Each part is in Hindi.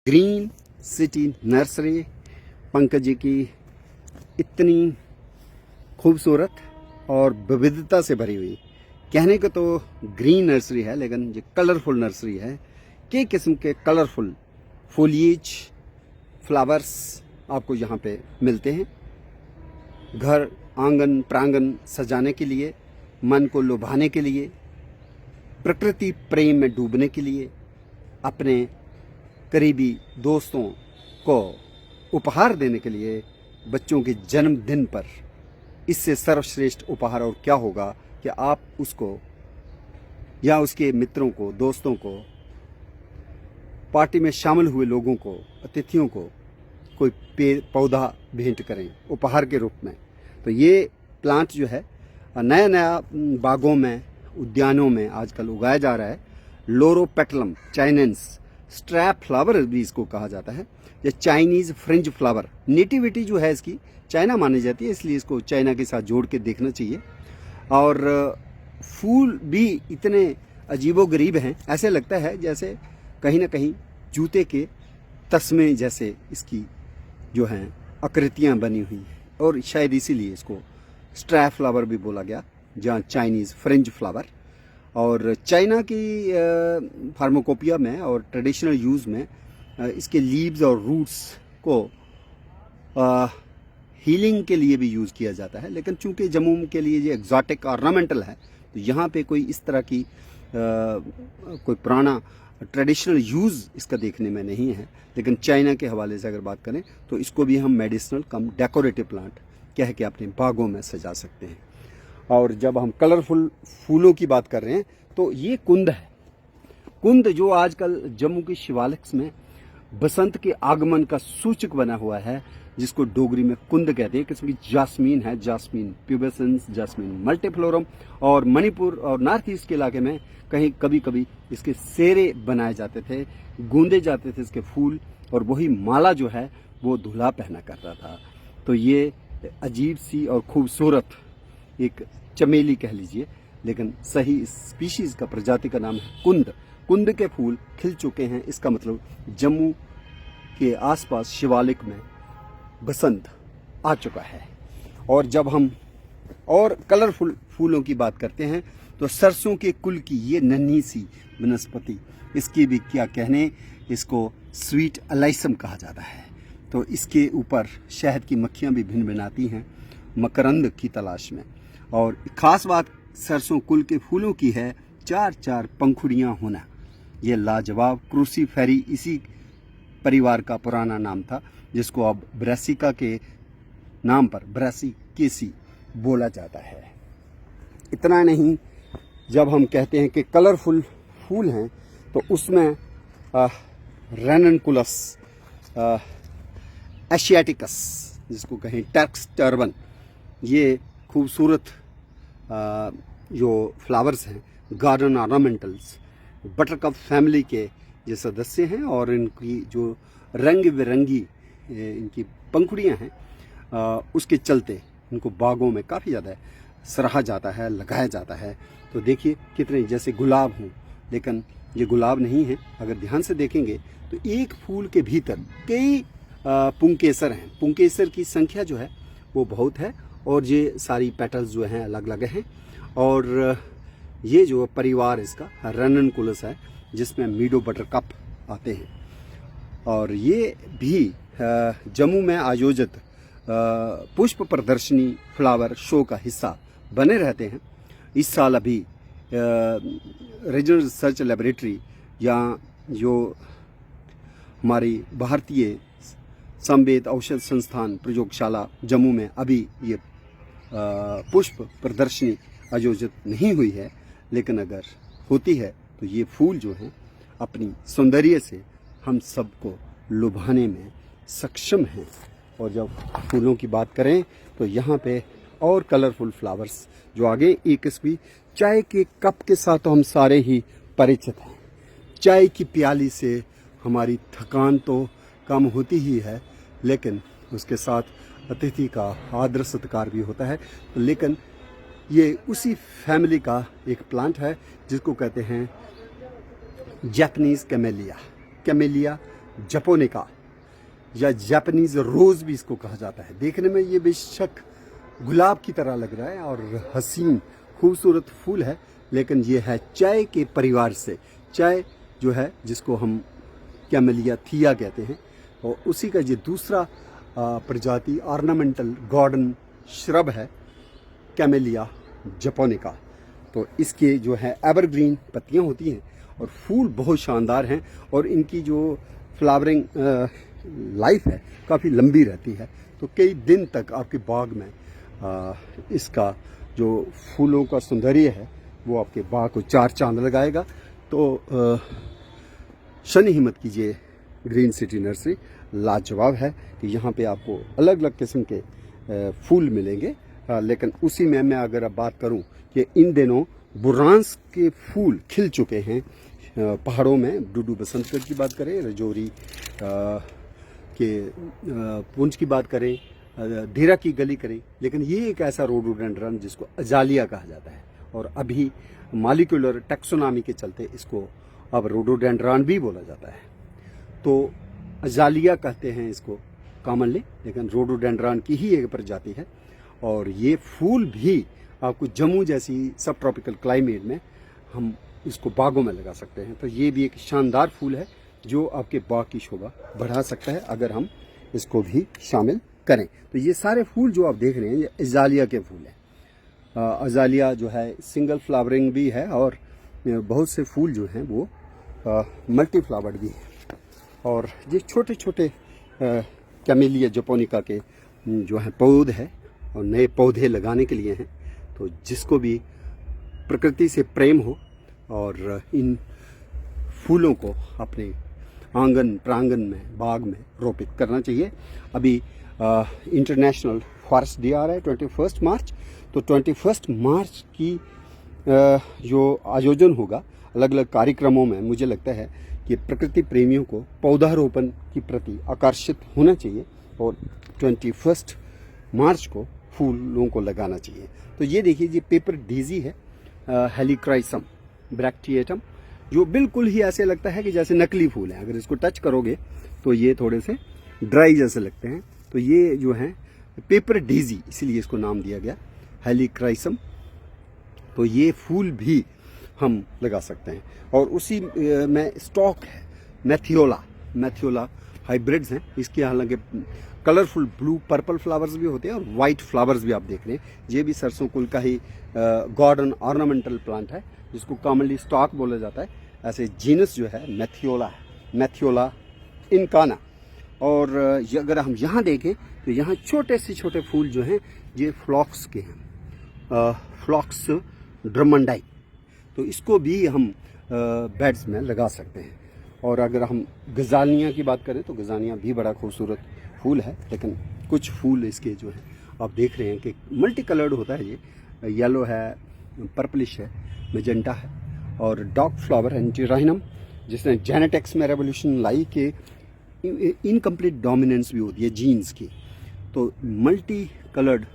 Green city nursery Pankaj ji की इतनी खूबसूरत और विविधता से भरी हुई, कहने को तो ग्रीन नर्सरी है लेकिन ये कलरफुल नर्सरी है। कई किस्म के कलरफुल फोलिएज फ्लावर्स आपको यहाँ पे मिलते हैं। घर आंगन प्रांगण सजाने के लिए, मन को लुभाने के लिए, प्रकृति प्रेम में डूबने के लिए, अपने करीबी दोस्तों को उपहार देने के लिए, बच्चों के जन्मदिन पर इससे सर्वश्रेष्ठ उपहार और क्या होगा कि आप उसको या उसके मित्रों को, दोस्तों को, पार्टी में शामिल हुए लोगों को, अतिथियों को कोई पेड़ पौधा भेंट करें उपहार के रूप में। तो ये प्लांट जो है नया नया बागों में, उद्यानों में आजकल उगाया जा रहा है। लोरोपेटलम चाइनेंस स्ट्रैप फ्लावर भी इसको कहा जाता है, या चाइनीज फ्रिंज फ्लावर। नेटिविटी जो है इसकी चाइना मानी जाती है, इसलिए इसको चाइना के साथ जोड़ के देखना चाहिए। और फूल भी इतने अजीबोगरीब हैं, ऐसे लगता है जैसे कहीं ना कहीं जूते के तस्मे जैसे इसकी जो हैं आकृतियां बनी हुई हैं, और शायद इसीलिए इसको स्ट्रैप फ्लावर भी बोला गया, जहाँ चाइनीज फ्रिंज फ्लावर। और चाइना की फार्माकोपिया में और ट्रेडिशनल यूज़ में इसके लीव्स और रूट्स को हीलिंग के लिए भी यूज़ किया जाता है। लेकिन चूंकि जम्मू के लिए ये एग्जॉटिक ऑर्नामेंटल है, तो यहाँ पे कोई इस तरह की कोई पुराना ट्रेडिशनल यूज़ इसका देखने में नहीं है। लेकिन चाइना के हवाले से अगर बात करें तो इसको भी हम मेडिसिनल कम डेकोरेटिव प्लांट कह के अपने बागों में सजा सकते हैं। और जब हम कलरफुल फूलों की बात कर रहे हैं तो ये कुंद है। कुंद जो आजकल जम्मू के शिवालिक्स में बसंत के आगमन का सूचक बना हुआ है, जिसको डोगरी में कुंद कहते हैं। किस्म की जास्मीन है, जास्मीन प्यूबेसेंस, जास्मीन मल्टीफ्लोरम। और मणिपुर और नॉर्थ ईस्ट के इलाके में कहीं कभी कभी इसके सेरे बनाए जाते थे, गूंदे जाते थे इसके फूल, और वही माला जो है वो दूल्हा पहना करता था। तो ये अजीब सी और खूबसूरत एक चमेली कह लीजिए, लेकिन सही स्पीशीज का, प्रजाति का नाम है कुंद। कुंद के फूल खिल चुके हैं, इसका मतलब जम्मू के आसपास शिवालिक में बसंत आ चुका है। और जब हम और कलरफुल फूलों की बात करते हैं तो सरसों के कुल की ये नन्ही सी वनस्पति, इसकी भी क्या कहने, इसको स्वीट अलाइसम कहा जाता है। तो इसके ऊपर शहद की मक्खियाँ भी भिन भिनाती हैं मकरंद की तलाश में। और ख़ास बात सरसों कुल के फूलों की है, चार चार पंखुड़ियाँ होना। ये लाजवाब क्रूसीफेरी इसी परिवार का पुराना नाम था, जिसको अब ब्रासिका के नाम पर ब्रासिकेसी बोला जाता है। इतना नहीं, जब हम कहते हैं कि कलरफुल फूल हैं तो उसमें रेननकुलस एशियाटिकस, जिसको कहें टर्क्स टर्बन, ये खूबसूरत जो फ्लावर्स हैं, गार्डन ऑर्नामेंटल्स, बटरकप फैमिली के ये सदस्य हैं। और इनकी जो रंग बिरंगी इनकी पंखुड़ियाँ हैं, उसके चलते इनको बागों में काफ़ी ज़्यादा सराहा जाता है, लगाया जाता है। तो देखिए कितने जैसे गुलाब हों, लेकिन ये गुलाब नहीं है। अगर ध्यान से देखेंगे तो एक फूल के भीतर कई पुंकेसर हैं। पुंकेसर की संख्या जो है वो बहुत है, और ये सारी पेटल्स जो हैं अलग अलग हैं। और ये जो परिवार इसका रेननकुलस है, जिसमें मीडो बटरकप आते हैं। और ये भी जम्मू में आयोजित पुष्प प्रदर्शनी फ्लावर शो का हिस्सा बने रहते हैं। इस साल अभी रीजनल रिसर्च लेबोरेटरी या जो हमारी भारतीय संवेद औषध संस्थान प्रयोगशाला जम्मू में अभी ये पुष्प प्रदर्शनी आयोजित नहीं हुई है, लेकिन अगर होती है तो ये फूल जो हैं अपनी सौंदर्य से हम सबको लुभाने में सक्षम हैं। और जब फूलों की बात करें तो यहाँ पे और कलरफुल फ्लावर्स जो आगे, एक इसकी चाय के कप के साथ तो हम सारे ही परिचित हैं। चाय की प्याली से हमारी थकान तो कम होती ही है, लेकिन उसके साथ अतिथि का आदर सत्कार भी होता है। लेकिन ये उसी फैमिली का एक प्लांट है जिसको कहते हैं जापानीज कैमेलिया, कैमेलिया जपोनिका या जापानीज रोज भी इसको कहा जाता है। देखने में ये बेशक गुलाब की तरह लग रहा है और हसीन खूबसूरत फूल है, लेकिन ये है चाय के परिवार से। चाय जो है जिसको हम कैमेलिया थिया कहते हैं, और उसी का ये दूसरा प्रजाति ऑर्नामेंटल गार्डन श्रब है कैमेलिया जपोनिका। तो इसके जो है एवरग्रीन पत्तियां होती हैं और फूल बहुत शानदार हैं, और इनकी जो फ्लावरिंग लाइफ है काफ़ी लंबी रहती है। तो कई दिन तक आपके बाग में इसका जो फूलों का सौंदर्य है वो आपके बाग को चार चांद लगाएगा। तो शनि हिम्मत कीजिए, ग्रीन सिटी नर्सरी लाजवाब है कि यहाँ पे आपको अलग अलग किस्म के फूल मिलेंगे। लेकिन उसी में मैं अगर अब बात करूँ कि इन दिनों बुरांस के फूल खिल चुके हैं पहाड़ों में। डूडू बसंतगढ़ की बात करें, रजौरी के पुंछ की बात करें, डेरा की गली करें, लेकिन ये एक ऐसा रोडोडेंड्रन जिसको अजालिया कहा जाता है, और अभी मॉलिक्यूलर टैक्सोनॉमी के चलते इसको अब रोडोडेंड्रन भी बोला जाता है। तो अजालिया कहते हैं इसको कॉमनली, लेकिन रोडोडेंड्रन की ही एक प्रजाति है। और ये फूल भी आपको जम्मू जैसी सब ट्रॉपिकल क्लाइमेट में हम इसको बागों में लगा सकते हैं। तो ये भी एक शानदार फूल है जो आपके बाग की शोभा बढ़ा सकता है अगर हम इसको भी शामिल करें। तो ये सारे फूल जो आप देख रहे हैं ये अजालिया के फूल हैं। अजालिया जो है सिंगल फ्लावरिंग भी है, और बहुत से फूल जो हैं वो मल्टी फ्लावर्ड भी हैं। और ये छोटे छोटे कैमेलिया जपोनिका के जो है पौधे हैं, और नए पौधे लगाने के लिए हैं। तो जिसको भी प्रकृति से प्रेम हो और इन फूलों को अपने आंगन प्रांगण में बाग में रोपित करना चाहिए। अभी इंटरनेशनल फॉरेस्ट डे आ रहा है 21 मार्च। तो 21 मार्च की जो आयोजन होगा अलग अलग कार्यक्रमों में, मुझे लगता है कि प्रकृति प्रेमियों को पौधारोपण की प्रति आकर्षित होना चाहिए और 21 मार्च को फूलों को लगाना चाहिए। तो ये देखिए, ये पेपर डेजी है, हेलिक्राइसम ब्रैक्टिएटम, जो बिल्कुल ही ऐसे लगता है कि जैसे नकली फूल हैं। अगर इसको टच करोगे तो ये थोड़े से ड्राई जैसे लगते हैं। तो ये जो है पेपर डेजी, इसीलिए इसको नाम दिया गया हेलिक्राइसम। तो ये फूल भी हम लगा सकते हैं। और उसी में स्टॉक है मैथियोला हाइब्रिड्स हैं इसके। हालांकि कलरफुल ब्लू पर्पल फ्लावर्स भी होते हैं और वाइट फ्लावर्स भी आप देख रहे हैं। ये भी सरसों कुल का ही गार्डन ऑर्नामेंटल प्लांट है जिसको कॉमनली स्टॉक बोला जाता है। ऐसे जीनस जो है मैथियोला इनकाना। और अगर हम यहाँ देखें तो यहाँ छोटे से छोटे फूल जो हैं ये फ्लॉक्स के हैं, फ्लॉक्स ड्रमंडाई। तो इसको भी हम बेड्स में लगा सकते हैं। और अगर हम गजानिया की बात करें तो गजानिया भी बड़ा खूबसूरत फूल है, लेकिन कुछ फूल इसके जो हैं आप देख रहे हैं कि मल्टी कलर्ड होता है। ये येलो है, पर्पलिश है, मेजेंटा है, और डॉग फ्लावर एंटीराइनम, जिसने जेनेटिक्स में रेवोल्यूशन लाई कि इनकम्प्लीट डोमिनेंस भी होती है जीन्स की। तो multi coloured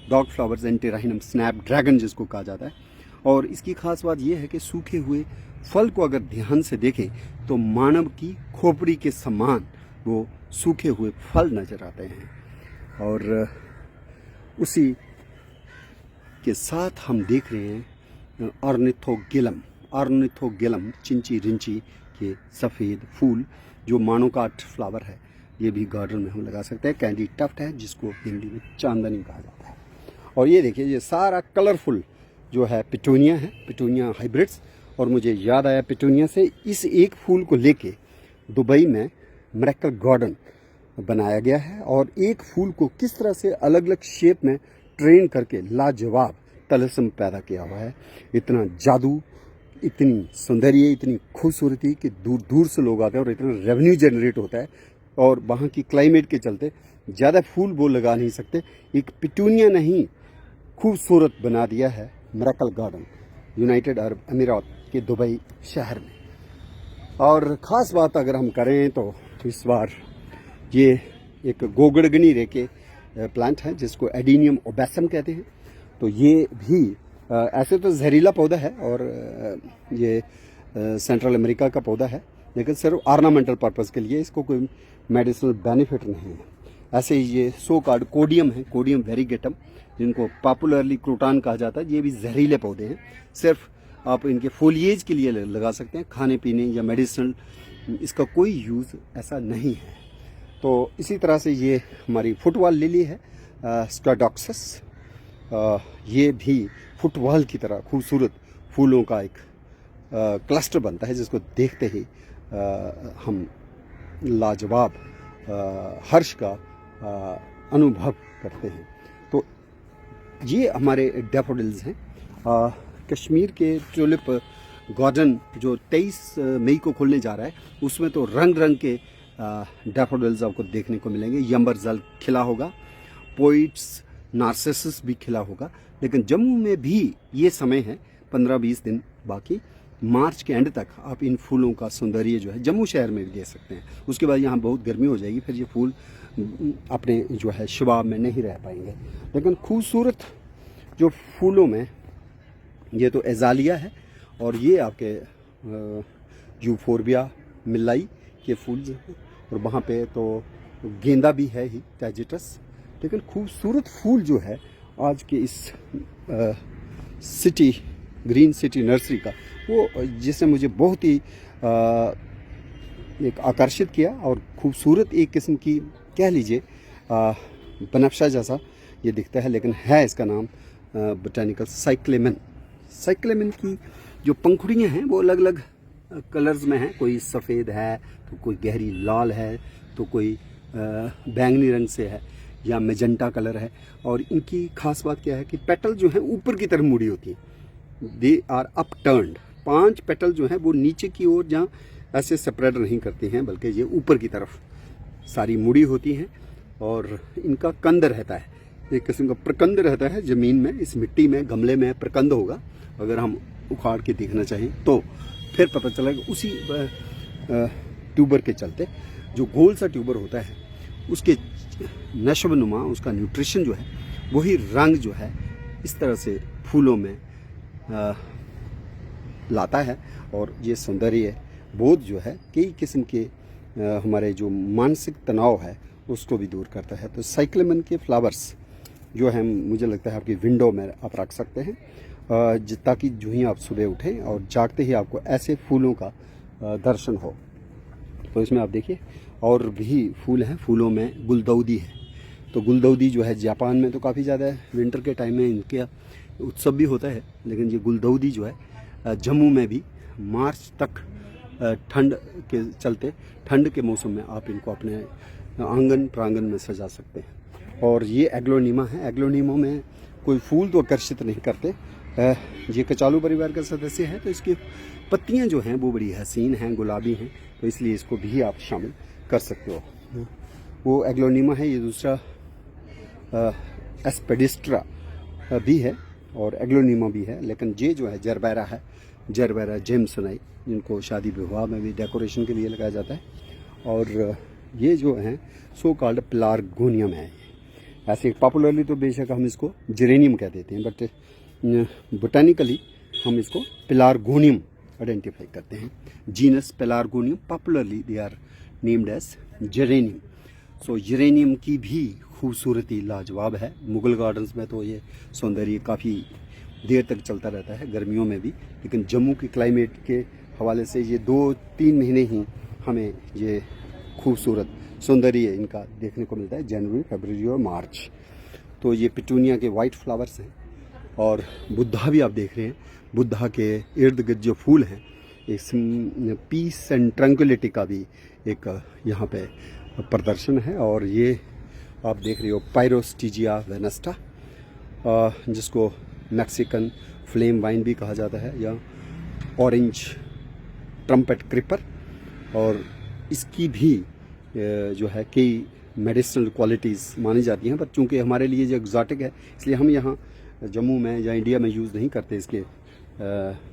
dog flowers antirrhinum snap dragon जिसको कहा जाता है। और इसकी खास बात यह है कि सूखे हुए फल को अगर ध्यान से देखें तो मानव की खोपड़ी के समान वो सूखे हुए फल नजर आते हैं। और उसी के साथ हम देख रहे हैं ऑर्निथोगिलम चिंची रिंची के सफ़ेद फूल जो मोनोकाट फ्लावर है। ये भी गार्डन में हम लगा सकते हैं। कैंडी टफ्ट है जिसको हिंदी में चांदनी कहा जाता है। और ये देखिए, ये सारा कलरफुल जो है पिटूनिया हाइब्रिड्स। और मुझे याद आया पिटूनिया से, इस एक फूल को लेके दुबई में मिरेकल गार्डन बनाया गया है। और एक फूल को किस तरह से अलग अलग शेप में ट्रेन करके लाजवाब तलस्म पैदा किया हुआ है। इतना जादू, इतनी सौंदर्य, इतनी खूबसूरती कि दूर दूर से लोग आते हैं और इतना रेवेन्यू जनरेट होता है। और वहाँ की क्लाइमेट के चलते ज़्यादा फूल वो लगा नहीं सकते। एक पिटूनिया ने ही खूबसूरत बना दिया है मिरेकल गार्डन यूनाइटेड अरब अमीरात के दुबई शहर में। और ख़ास बात अगर हम करें तो इस बार ये एक गोगड़गनी रेके प्लांट है जिसको एडीनियम ओबेसम कहते हैं। तो ये भी ऐसे तो जहरीला पौधा है और ये सेंट्रल अमेरिका का पौधा है, लेकिन सिर्फ ऑर्नामेंटल पर्पज़ के लिए, इसको कोई मेडिसिनल बेनिफिट नहीं है। ऐसे ही ये सो कॉल्ड कोडियम है, कोडियम वेरीगेटम, जिनको पॉपुलरली क्रूटान कहा जाता है, ये भी जहरीले पौधे हैं। सिर्फ आप इनके फोलिएज के लिए लगा सकते हैं, खाने पीने या मेडिसिनल इसका कोई यूज़ ऐसा नहीं है। तो इसी तरह से ये हमारी फुटबॉल लिली है, स्ट्राडॉक्सस। ये भी फुटबॉल की तरह खूबसूरत फूलों का एक क्लस्टर बनता है, जिसको देखते ही हम लाजवाब हर्ष का अनुभव करते हैं। तो ये हमारे डैफोडिल्स हैं। कश्मीर के ट्यूलिप गार्डन जो 23 मई को खुलने जा रहा है, उसमें तो रंग रंग के डैफोडिल्स आपको देखने को मिलेंगे। यंबरजल खिला होगा, पोइट्स नार्सिसस भी खिला होगा। लेकिन जम्मू में भी ये समय है 15-20 दिन बाकी, मार्च के एंड तक आप इन फूलों का सौंदर्य जो है जम्मू शहर में भी देख सकते हैं। उसके बाद यहाँ बहुत गर्मी हो जाएगी, फिर ये फूल अपने जो है शबाब में नहीं रह पाएंगे। लेकिन खूबसूरत जो फूलों में ये तो एजालिया है, और ये आपके यूफोर्बिया मिलाई के फूल, और वहाँ पे तो गेंदा भी है ही, टैजिटस। लेकिन खूबसूरत फूल जो है आज के इस सिटी ग्रीन सिटी नर्सरी का, वो जिसने मुझे बहुत ही एक आकर्षित किया, और खूबसूरत एक किस्म की कह लीजिए बनफशा जैसा ये दिखता है, लेकिन है इसका नाम बोटानिकल साइक्लेमन। साइक्लेमन की जो पंखुड़ियाँ हैं वो अलग अलग कलर्स में हैं, कोई सफ़ेद है तो कोई गहरी लाल है, तो कोई बैंगनी रंग से है या मेजेंटा कलर है। और इनकी खास बात क्या है कि पेटल जो है ऊपर की तरफ मुड़ी होती है, दे आर अपटर्न्ड। 5 पेटल जो हैं वो नीचे की ओर जहाँ ऐसे स्प्रेड नहीं करती हैं, बल्कि ये ऊपर की तरफ सारी मुड़ी होती हैं। और इनका कंद रहता है, एक किस्म का प्रकंद रहता है ज़मीन में, इस मिट्टी में गमले में प्रकंद होगा। अगर हम उखाड़ के देखना चाहें तो फिर पता चलेगा उसी ट्यूबर के चलते, जो गोल सा ट्यूबर होता है उसके नशव नुमा, उसका न्यूट्रिशन जो है वही रंग जो है इस तरह से फूलों में लाता है। और ये सौंदर्य बोध जो है कई किस्म के हमारे जो मानसिक तनाव है उसको भी दूर करता है। तो साइक्लेमन के फ्लावर्स जो है मुझे लगता है आपकी विंडो में आप रख सकते हैं, ताकि जो ही आप सुबह उठें और जागते ही आपको ऐसे फूलों का दर्शन हो। तो इसमें आप देखिए और भी फूल हैं। फूलों में गुलदाउदी है, तो गुलदाउदी जो है जापान में तो काफ़ी ज़्यादा है, विंटर के टाइम में इनके उत्सव भी होता है। लेकिन ये गुलदाउदी जो है जम्मू में भी मार्च तक ठंड के चलते, ठंड के मौसम में आप इनको अपने आंगन प्रांगण में सजा सकते हैं। और ये एग्लोनीमा है। एग्लोनीमा में कोई फूल तो आकर्षित नहीं करते, ये कचालू परिवार का सदस्य है, तो इसकी पत्तियां जो हैं वो बड़ी हसीन हैं, गुलाबी हैं, तो इसलिए इसको भी आप शामिल कर सकते हो। वो एग्लोनीमा है, ये दूसरा एस्पेडिस्ट्रा भी है और एग्लोनीमा भी है। लेकिन ये जो है जरबेरा है, जरबेरा जेम्सोनाई, जिनको शादी विवाह में भी डेकोरेशन के लिए लगाया जाता है। और ये जो है सो कॉल्ड पेलार्गोनियम है। ऐसे पॉपुलरली तो बेशक हम इसको जेरेनियम कह देते हैं, बट बोटानिकली हम इसको पेलार्गोनियम आइडेंटिफाई करते हैं। Genus pelargonium, popularly they are named as geranium. So geranium की भी खूबसूरती लाजवाब है। मुगल गार्डन्स में तो ये सौंदर्य काफ़ी देर तक चलता रहता है, गर्मियों में भी। लेकिन जम्मू की क्लाइमेट के हवाले से ये 2-3 महीने ही हमें ये खूबसूरत सौंदर्य इनका देखने को मिलता है, जनवरी, फरवरी और मार्च। तो ये पिटूनिया के वाइट फ्लावर्स हैं। और बुद्धा भी आप देख रहे हैं, बुद्धा के इर्द गिर्द जो फूल हैं, एक पीस एंड ट्रैंक्विलिटी का भी एक यहाँ पे प्रदर्शन है। और ये आप देख रहे हो पायरोस्टिजिया वेनेस्टा, जिसको मैक्सिकन फ्लेम वाइन भी कहा जाता है, या ऑरेंज ट्रम्पेट क्रिपर। और इसकी भी जो है कई मेडिसिनल क्वालिटीज़ मानी जाती हैं, पर चूँकि हमारे लिए जो एग्जॉटिक है इसलिए हम यहाँ जम्मू में या इंडिया में यूज़ नहीं करते इसके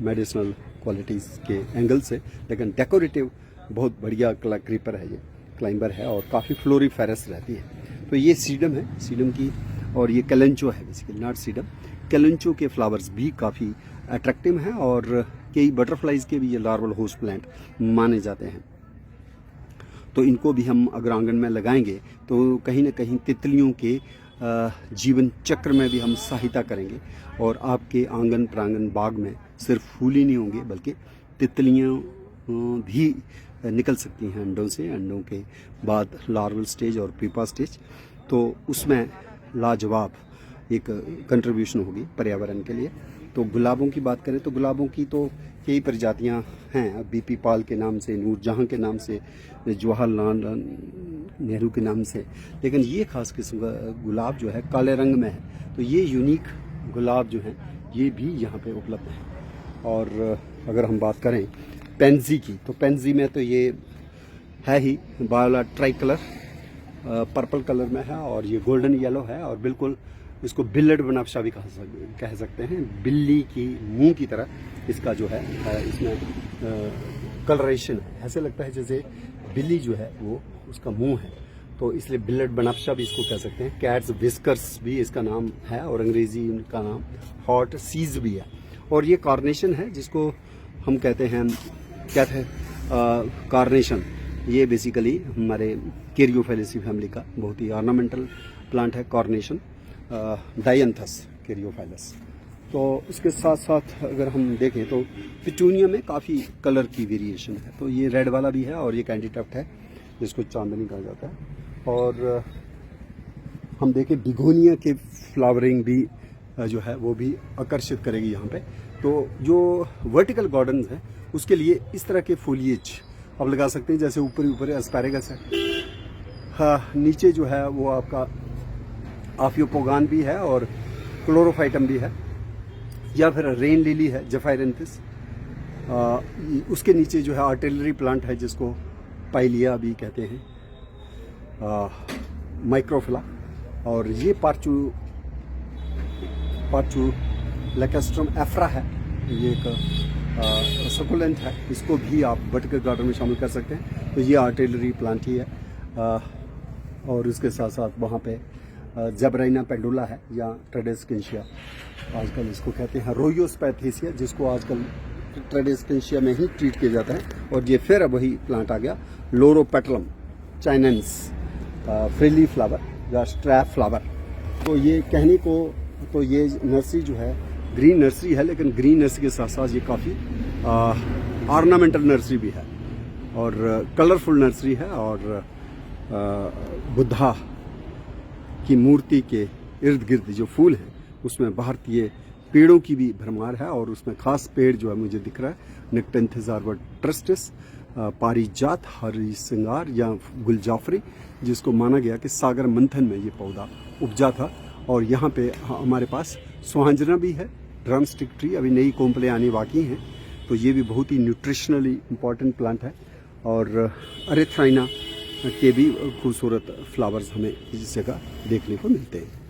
मेडिसिनल क्वालिटीज़ के एंगल से। लेकिन डेकोरेटिव बहुत बढ़िया क्रीपर है, ये क्लाइंबर है और काफ़ी फ्लोरीफेरस रहती है। तो ये सीडम है, सीडम की, और ये कैलेंचो है बेसिकली, नॉट सीडम। कैलेंचो के फ्लावर्स भी काफ़ी अट्रैक्टिव हैं और कई बटरफ्लाइज के भी ये लार्वल होस्ट प्लांट माने जाते हैं। तो इनको भी हम अगर आंगन में लगाएंगे तो कहीं ना कहीं तितलियों के जीवन चक्र में भी हम सहायता करेंगे और आपके आंगन प्रांगण बाग में सिर्फ फूल ही नहीं होंगे बल्कि तितलियाँ भी निकल सकती हैं अंडों से, अंडों के बाद लार्वल स्टेज और प्यूपा स्टेज। तो उसमें लाजवाब एक कंट्रीब्यूशन होगी पर्यावरण के लिए। तो गुलाबों की बात करें तो गुलाबों की तो कई प्रजातियां हैं, बीपी पाल के नाम से, नूरजहां के नाम से, जवाहरलाल नेहरू के नाम से, लेकिन ये खास किस्म का गुलाब जो है काले रंग में है। तो ये यूनिक गुलाब जो हैं ये भी यहाँ पे उपलब्ध है। और अगर हम बात करें पेंजी की तो पेंजी में तो ये है ही viola tri colour, purple colour में है और ये गोल्डन येलो है और बिल्कुल इसको बिल्लड बनफशा भी कह सकते हैं। बिल्ली की मुंह की तरह इसका जो है इसमें कलरेशन है, ऐसे लगता है जैसे बिल्ली जो है वो उसका मुंह है, तो इसलिए बिल्लड बनफशा भी इसको कह सकते हैं। कैट्स विस्कर्स भी इसका नाम है और अंग्रेजी का नाम हॉट सीज भी है। और ये कार्नेशन है जिसको हम कहते हैं कार्नेशन। ये बेसिकली हमारे कैरियोफाइलेसी फैमिली का बहुत ही ऑर्नामेंटल प्लांट है कार्नेशन, डायंथस कैरियोफाइलस। तो इसके साथ साथ अगर हम देखें तो पिटूनिया में काफ़ी कलर की वेरिएशन है। तो ये रेड वाला भी है और ये कैंडी टफ्ट है जिसको चांदनी कहा जाता है। और हम देखें बिगोनिया के फ्लावरिंग भी जो है वो भी आकर्षित करेगी यहाँ पे। तो जो वर्टिकल गार्डन्स हैं उसके लिए इस तरह के फोलिएज आप लगा सकते हैं, जैसे ऊपर एस्पैरेगस है, हाँ नीचे जो है वो आपका आफियोपोगान भी है और क्लोरोफाइटम भी है, या फिर रेन लिली है जेफायरेंथिस। उसके नीचे जो है आर्टिलरी प्लांट है जिसको पाइलिया भी कहते हैं, माइक्रोफिला। और ये पार्चू लैकेस्ट्रम एफ्रा है, ये एक सकुलेंट है, इसको भी आप वर्टिकल गार्डन में शामिल कर सकते हैं। तो ये आर्टिलरी प्लांट ही है। और इसके साथ साथ वहाँ पे जबराइना पेंडुला है या ट्रेडेस्केंशिया, आजकल इसको कहते हैं रोयोस्पैथेसिया, जिसको आजकल ट्रेडेस्केंशिया में ही ट्रीट किया जाता है। और ये फिर वही प्लांट आ गया लोरोपेटलम चाइनेंस, फ्रिली फ्लावर या स्ट्रैप फ्लावर। तो ये कहने को तो ये नर्सरी जो है ग्रीन नर्सरी है, लेकिन ग्रीन नर्सरी के साथ साथ ये काफ़ी ऑर्नामेंटल नर्सरी भी है और कलरफुल नर्सरी है। और बुद्धा की मूर्ति के इर्द गिर्द जो फूल हैं उसमें भारतीय पेड़ों की भी भरमार है। और उसमें खास पेड़ जो है मुझे दिख रहा है निक्टेंथिस आर्बोट्रस्टिस, पारिजात, हरी सिंगार या गुलजाफरी, जिसको माना गया कि सागर मंथन में ये पौधा उपजा था। और यहाँ पे हमारे पास सुहांजना भी है, ड्रम स्टिक ट्री, अभी नई कोम्पले आने बाकी हैं। तो ये भी बहुत ही न्यूट्रिशनली इम्पॉर्टेंट प्लांट है। और एरेथ्राइना के भी खूबसूरत फ्लावर्स हमें इस जगह देखने को मिलते हैं।